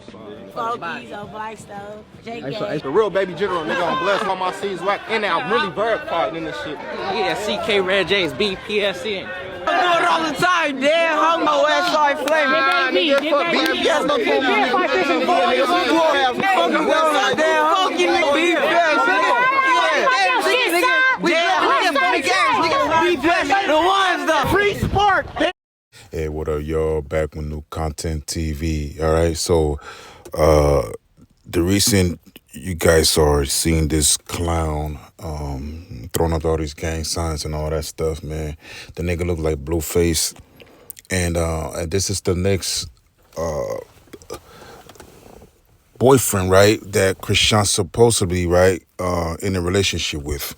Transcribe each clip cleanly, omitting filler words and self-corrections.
Fokies on Blackstone. It's the real baby general, nigga on Bless. All my C's whack. And I'm really verified in this shit. Yeah, CK Red James, BPSN. I do it all the time, damn homo ass like flaming. Nah, nigga, fuck BPS, no fuck Hey, what up, y'all? Back with new content TV. All right, so the recent you guys are seeing this clown throwing up all these gang signs and all that stuff, man. The nigga look like Blueface, and this is the next boyfriend, right? That Chrisean supposedly, right, in a relationship with.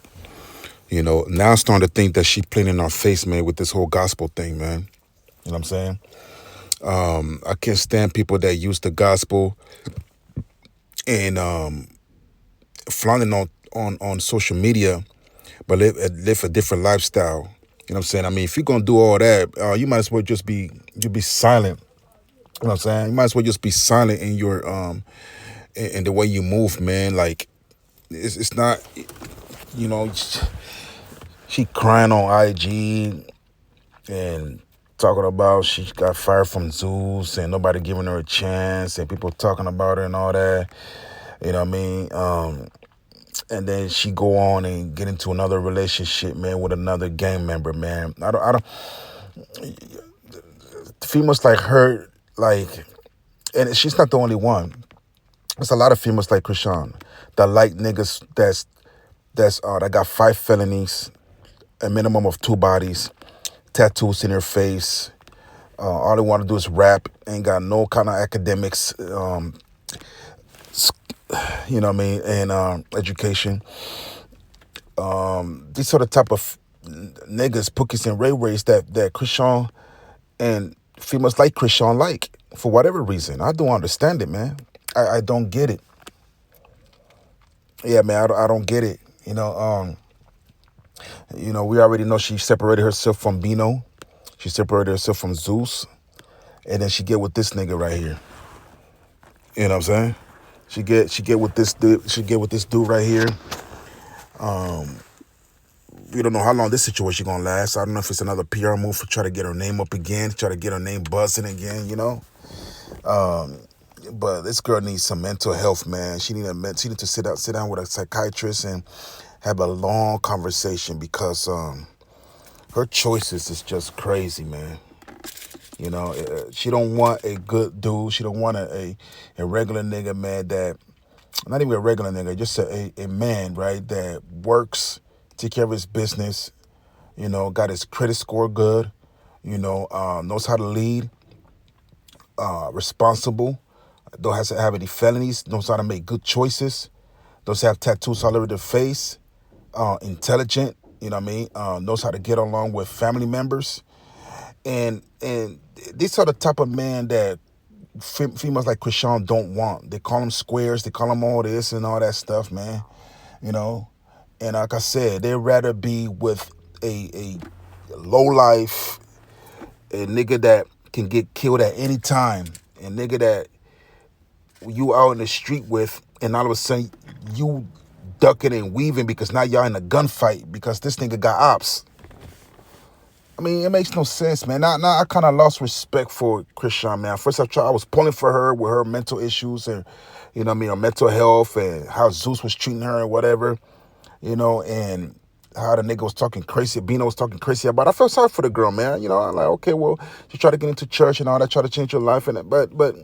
You know, now I'm starting to think that she playing in our face, man, with this whole gospel thing, man. You know what I'm saying? I can't stand people that use the gospel and flaunting on social media, but live a different lifestyle. You know what I'm saying? I mean, if you're gonna do all that, you might as well just be silent. You know what I'm saying? You might as well just be silent in your in the way you move, man. Like it's not, you know, she crying on IG and talking about she got fired from Zeus and nobody giving her a chance and people talking about her and all that. You know what I mean? And then she go on and get into another relationship, man, with another gang member, man. I don't. Females like her, like, and she's not the only one. There's a lot of females like Chrisean that like niggas that got 5 felonies, a minimum of 2 bodies, tattoos in their face. All they want to do is rap. Ain't got no kind of academics, you know what I mean, and education. These are the type of niggas, Pookies and Ray Rays that Chrisean and females like Chrisean like, for whatever reason. I don't understand it, man. I don't get it. Yeah, man, I don't get it. You know, we already know she separated herself from Bino. She separated herself from Zeus. And then she get with this nigga right here. You know what I'm saying? She get with this dude right here. We don't know how long this situation gonna last. I don't know if it's another PR move to try to get her name up again, to try to get her name buzzing again, you know? But this girl needs some mental health, man. She need to sit down with a psychiatrist and have a long conversation, because her choices is just crazy, man. You know, she don't want a good dude. She don't want a regular nigga, man, that, not even a regular nigga, just a man, right, that works, take care of his business, you know, got his credit score good, you know, knows how to lead, responsible, don't have any felonies, knows how to make good choices, doesn't have tattoos all over their face, intelligent, you know what I mean, knows how to get along with family members. And these are the type of men that females like Chrisean don't want. They call them squares, they call them all this and all that stuff, man, you know. And like I said, they'd rather be with a low life, a nigga that can get killed at any time, a nigga that you out in the street with, and all of a sudden you ducking and weaving because now y'all in a gunfight because this nigga got ops. I mean, it makes no sense, man. Now I kind of lost respect for Chrisean, man. First I was pulling for her with her mental issues and, you know what I mean, her mental health and how Zeus was treating her and whatever, you know, and how the nigga was talking crazy, Bino was talking crazy about it. I felt sorry for the girl, man. You know, I'm like, okay, well, she tried to get into church and all that, try to change her life, and but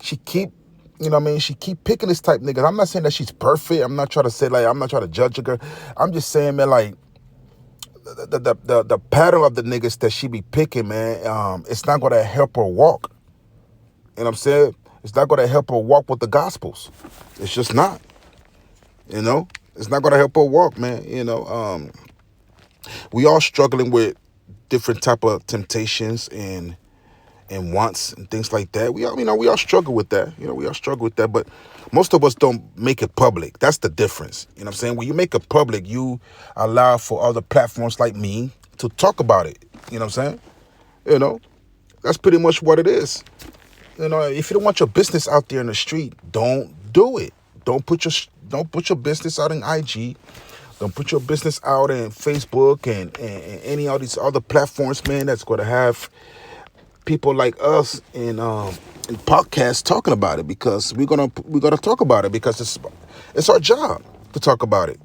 she keep, you know what I mean, she keep picking this type niggas. I'm not saying that she's perfect. I'm not trying to say, like, I'm not trying to judge her. I'm just saying, man, like, the pattern of the niggas that she be picking, man, it's not going to help her walk. You know what I'm saying? It's not going to help her walk with the Gospels. It's just not. You know? It's not going to help her walk, man. You know, we all struggling with different type of temptations and wants and things like that. We all struggle with that. You know, we all struggle with that, but most of us don't make it public. That's the difference. You know what I'm saying? When you make it public, you allow for other platforms like me to talk about it. You know what I'm saying? You know, that's pretty much what it is. You know, if you don't want your business out there in the street, don't do it. Don't put your business out in IG. Don't put your business out in Facebook and any of these other platforms, man, that's going to have people like us in podcasts talking about it, because we're gonna talk about it, because it's our job to talk about it.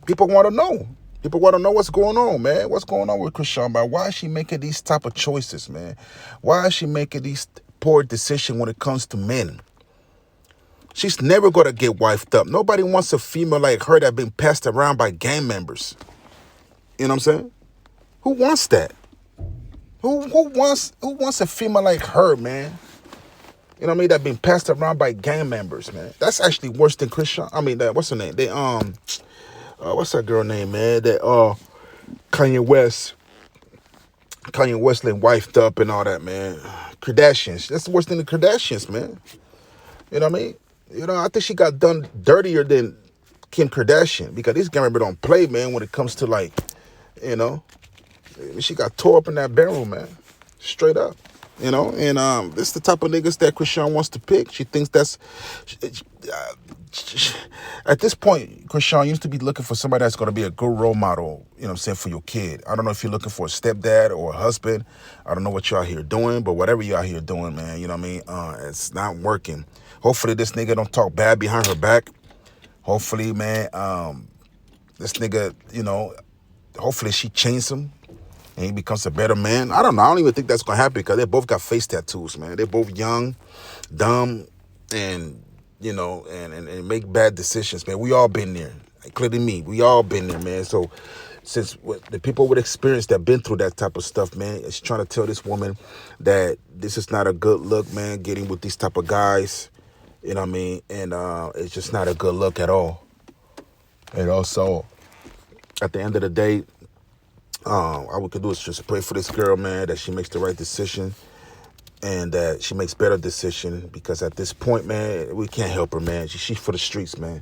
People want to know. People want to know what's going on, man. What's going on with Chrisean, man? Why is she making these type of choices, man? Why is she making these poor decisions when it comes to men? She's never going to get wifed up. Nobody wants a female like her that been passed around by gang members. You know what I'm saying? Who wants that? Who wants a female like her, man? You know what I mean? That been passed around by gang members, man. That's actually worse than Chrisean. I mean, what's her name? What's that girl name, man? That Kanye West and wifed up and all that, man. Kardashians. That's worse than the Kardashians, man. You know what I mean? You know, I think she got done dirtier than Kim Kardashian, because these gang members don't play, man, when it comes to, like, you know, she got tore up in that bedroom, man. Straight up. You know, and this is the type of niggas that Chrisean wants to pick. She thinks that's at this point, Chrisean used to be looking for somebody that's going to be a good role model, you know what I'm saying, for your kid. I don't know if you're looking for a stepdad or a husband. I don't know what you're out here doing, but whatever you're out here doing, man, you know what I mean, it's not working. Hopefully this nigga don't talk bad behind her back. Hopefully, man, this nigga, you know, hopefully she changes him and he becomes a better man. I don't know. I don't even think that's going to happen, because they both got face tattoos, man. They're both young, dumb, and, you know, and make bad decisions, man. We all been there, including me. We all been there, man. So since the people with experience that been through that type of stuff, man, is trying to tell this woman that this is not a good look, man, getting with these type of guys, you know what I mean? And it's just not a good look at all. And also, at the end of the day, all we could do is just pray for this girl, man, that she makes the right decision and that she makes better decision, because at this point, man, we can't help her, man. She's for the streets, man.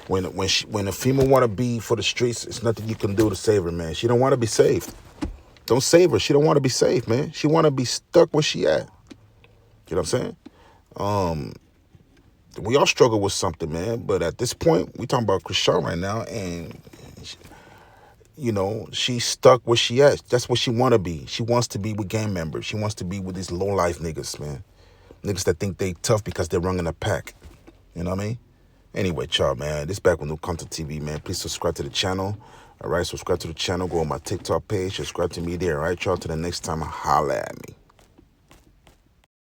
When a female want to be for the streets, it's nothing you can do to save her, man. She don't want to be saved. Don't save her. She don't want to be saved, man. She want to be stuck where she at. You know what I'm saying? We all struggle with something, man. But at this point, we talking about Chrisean right now, and you know, she's stuck where she at. That's what she want to be. She wants to be with gang members. She wants to be with these low-life niggas, man. Niggas that think they tough because they're running a pack. You know what I mean? Anyway, y'all, man, this back with new content TV, man. Please subscribe to the channel. All right, subscribe to the channel. Go on my TikTok page. Subscribe to me there. All right, y'all. Till the next time, holla at me.